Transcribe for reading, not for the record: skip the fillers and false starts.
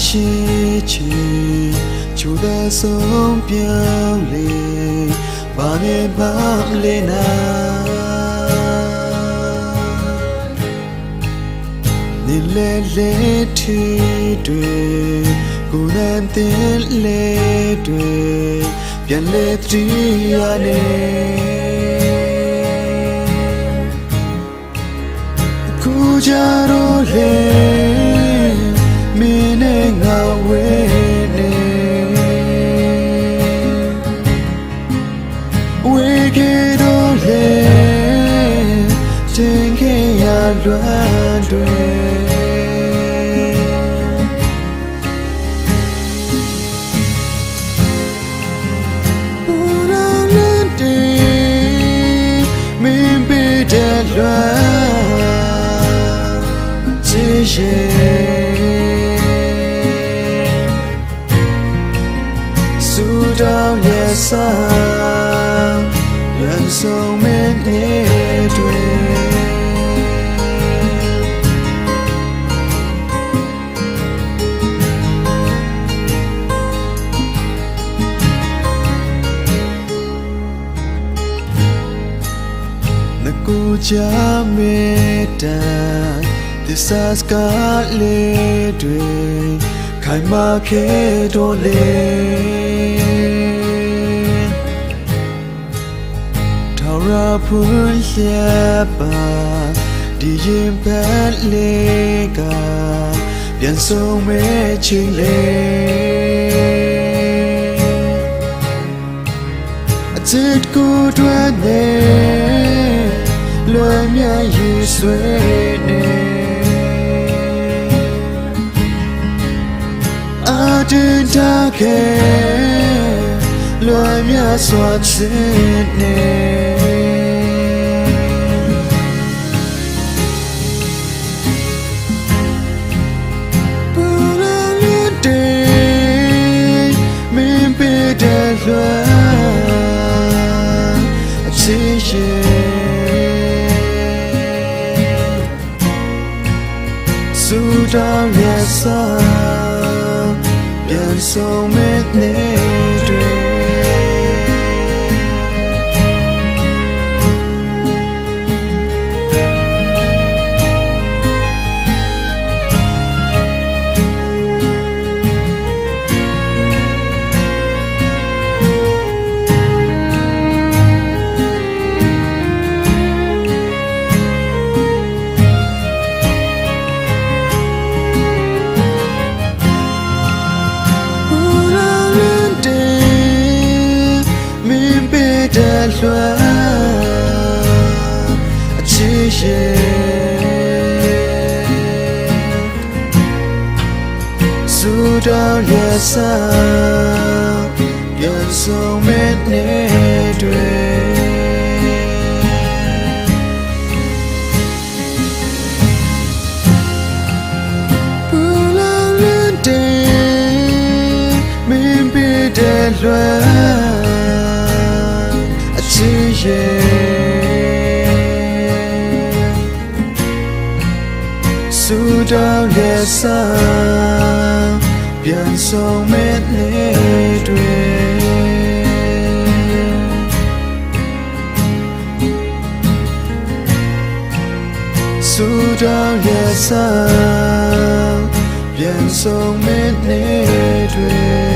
ရှိချီချိုသာဆုံးပြောင်းလေဘာနဲ့ဘာလဲနာနေလေလေထီတွေကိုယ်နဲ့တင်လေတွေပြန်လေတရီရနေခုကြတော့လေမင်းနဲ့ငါဝေးနေဝေးခဲ့တော့လေတင်ခဲ့ရလွမ်းတွေလွမ်းချစ်ရဲ့ဆူတောင်းရဲ့ဆောင်ရန်ဆုံးမင်းတွေကိုကြမေတ္တာသစ္စာစကားလေးတွေခိုင်မာခဲ့တော့လေထောင်ရဖွင့်လျက်ပါဒီရင်ပက်လေးကပြန်ဆုံးမဲ့ချိန်လေးအချစ်ကိုတွေ့နေလွမ်းမြရေဆွေးနေအတင်းထားခဲ့လွမ်းမြစွာချစ်နေပူရလေးတေမင်းပေးတဲ့လွမ်းအချစ်ဆူတောင်းရဲ့ဆောင်ပြန်ဆုံးမဲ့နေတွေလွမ်းအချစ်ရဲ့ဆူတောင်းရဲ့ဆောင်ပြန်ဆုံးမဲ့နေတွေပူလောင်တဲ့မင်းပေးတဲ့လွမ်းချစ်ရဲ့ဆူတောင်းရဲ့ဆောင်ပြန်ဆုံးမဲ့နေတွေဆူတောင်းရဲ့ဆောင်ပြန်ဆုံးမဲ့နေတွေ